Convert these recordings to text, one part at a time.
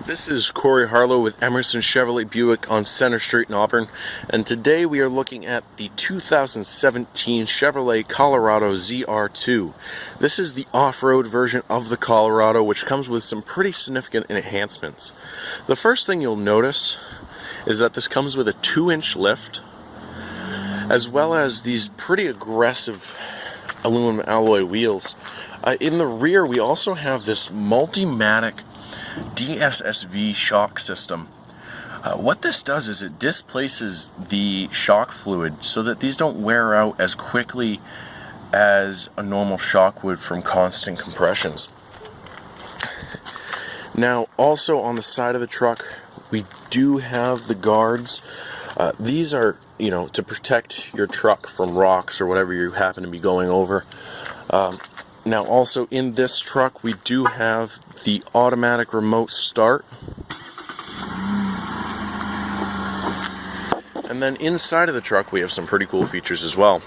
This is Corey Harlow with Emerson Chevrolet Buick on Center Street in Auburn, and today we are looking at the 2017 Chevrolet Colorado ZR2. This is the off-road version of the Colorado, which comes with some pretty significant enhancements. The first thing you'll notice is that this comes with a 2-inch lift, as well as these pretty aggressive aluminum alloy wheels. In the rear, we also have this Multimatic DSSV shock system. What this does is it displaces the shock fluid so that these don't wear out as quickly as a normal shock would from constant compressions. Now, also on the side of the truck, we do have the guards. These are, to protect your truck from rocks or whatever you happen to be going over. Now, also in this truck, we do have the automatic remote start. And then inside of the truck, we have some pretty cool features as well.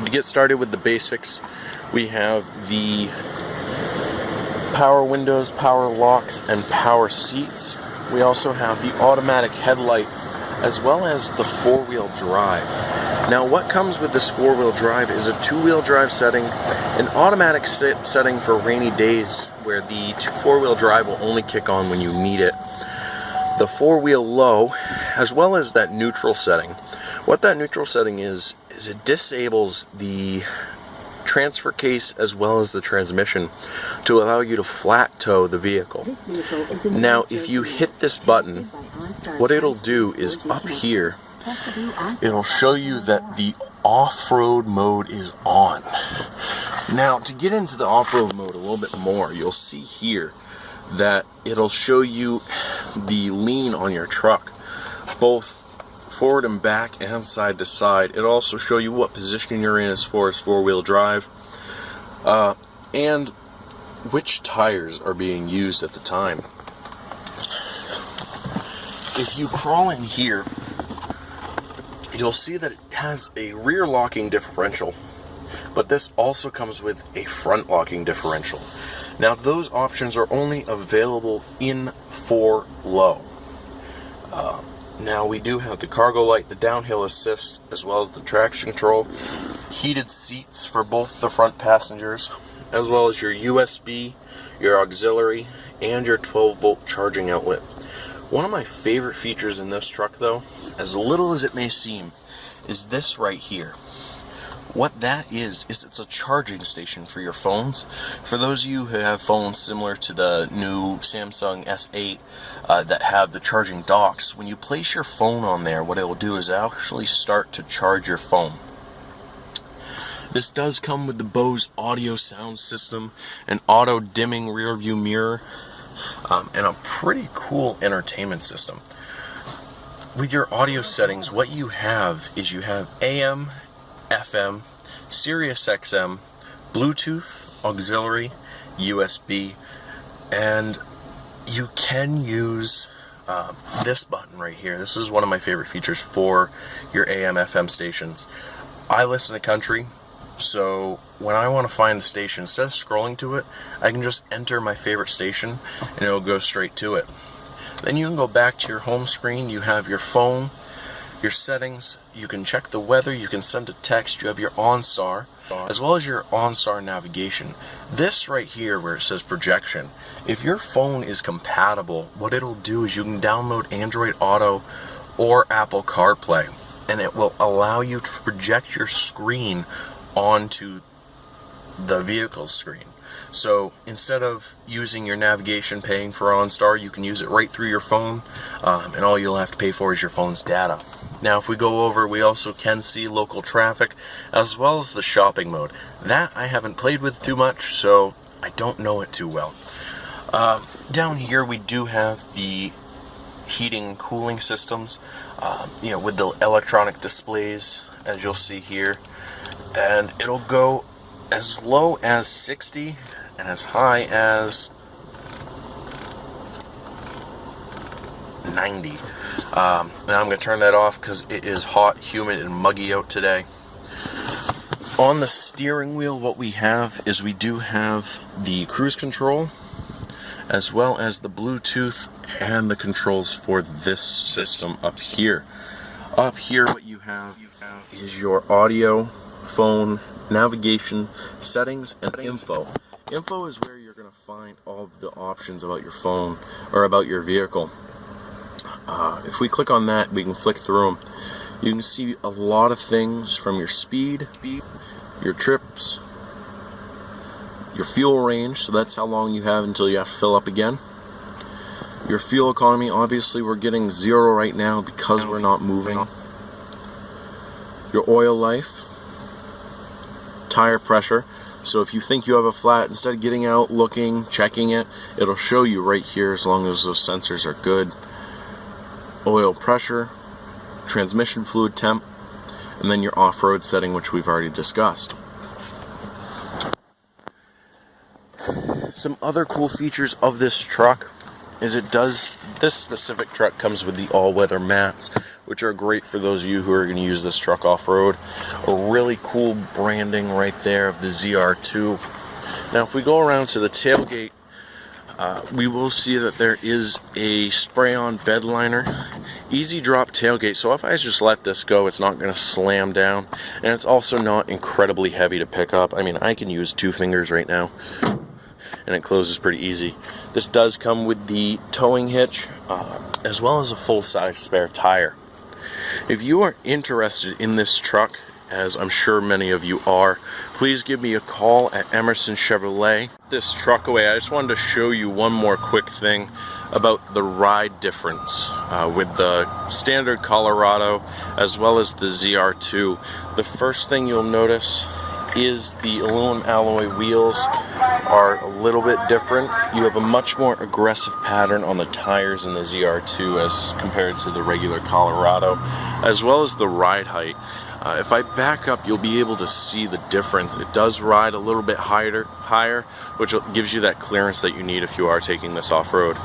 To get started with the basics, we have the power windows, power locks, and power seats. We also have the automatic headlights, as well as the four-wheel drive. Now, what comes with this four-wheel drive is a two-wheel drive setting, an automatic setting for rainy days where the four-wheel drive will only kick on when you need it, the four-wheel low, as well as that neutral setting. What that neutral setting is it disables the transfer case as well as the transmission to allow you to flat tow the vehicle. Now, if you hit this button, what it'll do is up here, it'll show you that the off-road mode is on. Now, to get into the off-road mode a little bit more, you'll see here that it'll show you the lean on your truck, both forward and back and side to side. It'll also show you what position you're in as far as four-wheel drive, and which tires are being used at the time. If you crawl in here, you'll see that it has a rear locking differential, but this also comes with a front locking differential. Now, those options are only available in 4 low. Now, we do have the cargo light, the downhill assist, as well as the traction control, heated seats for both the front passengers, as well as your USB, your auxiliary, and your 12-volt charging outlet. One of my favorite features in this truck, though, as little as it may seem, is this right here. What that is it's a charging station for your phones. For those of you who have phones similar to the new Samsung S8 that have the charging docks, when you place your phone on there, what it will do is actually start to charge your phone. This does come with the Bose audio sound system, an auto dimming rear view mirror, and a pretty cool entertainment system. With your audio settings, what you have is you have AM, FM, Sirius XM, Bluetooth, auxiliary, USB, and you can use this button right here. This is one of my favorite features for your AM, FM stations. I listen to country, so when I want to find a station, instead of scrolling to it, I can just enter my favorite station and it'll go straight to it. Then you can go back to your home screen. You have your phone, your settings, you can check the weather, you can send a text, you have your OnStar, as well as your OnStar navigation. This right here where it says projection, if your phone is compatible, what it'll do is you can download Android Auto or Apple CarPlay, and it will allow you to project your screen onto the vehicle screen. So instead of using your navigation, paying for OnStar, you can use it right through your phone, and all you'll have to pay for is your phone's data. Now, if we go over, we also can see local traffic, as well as the shopping mode. That I haven't played with too much, so I don't know it too well. Down here, we do have the heating and cooling systems, with the electronic displays, as you'll see here. And it'll go as low as 60 and as high as 90. Now I'm going to turn that off because it is hot, humid, and muggy out today. On the steering wheel, what we have is we do have the cruise control, as well as the Bluetooth and the controls for this system up here. Up here, what you have is your audio, phone, navigation, settings, and info. Info is where you're going to find all of the options about your phone or about your vehicle. If we click on that, we can flick through them. You can see a lot of things from your speed, your trips, your fuel range, so that's how long you have until you have to fill up again. Your fuel economy, obviously we're getting 0 right now because we're not moving. Your oil life, tire pressure, so if you think you have a flat, instead of getting out, looking, checking it, it'll show you right here as long as those sensors are good. Oil pressure, transmission fluid temp, and then your off-road setting, which we've already discussed. Some other cool features of this truck is this specific truck comes with the all-weather mats, which are great for those of you who are going to use this truck off-road. A really cool branding right there of the ZR2. Now if we go around to the tailgate, we will see that there is a spray-on bed liner, easy drop tailgate, so if I just let this go, it's not going to slam down, and it's also not incredibly heavy to pick up. I mean, I can use 2 fingers right now, and it closes pretty easy. This does come with the towing hitch, as well as a full-size spare tire. If you are interested in this truck, as I'm sure many of you are, please give me a call at Emerson Chevrolet. This truck away, I just wanted to show you one more quick thing about the ride difference with the standard Colorado as well as the ZR2. The first thing you'll notice is the aluminum alloy wheels are a little bit different. You have a much more aggressive pattern on the tires in the ZR2 as compared to the regular Colorado, as well as the ride height. If I back up, you'll be able to see the difference. It does ride a little bit higher, which gives you that clearance that you need if you are taking this off-road.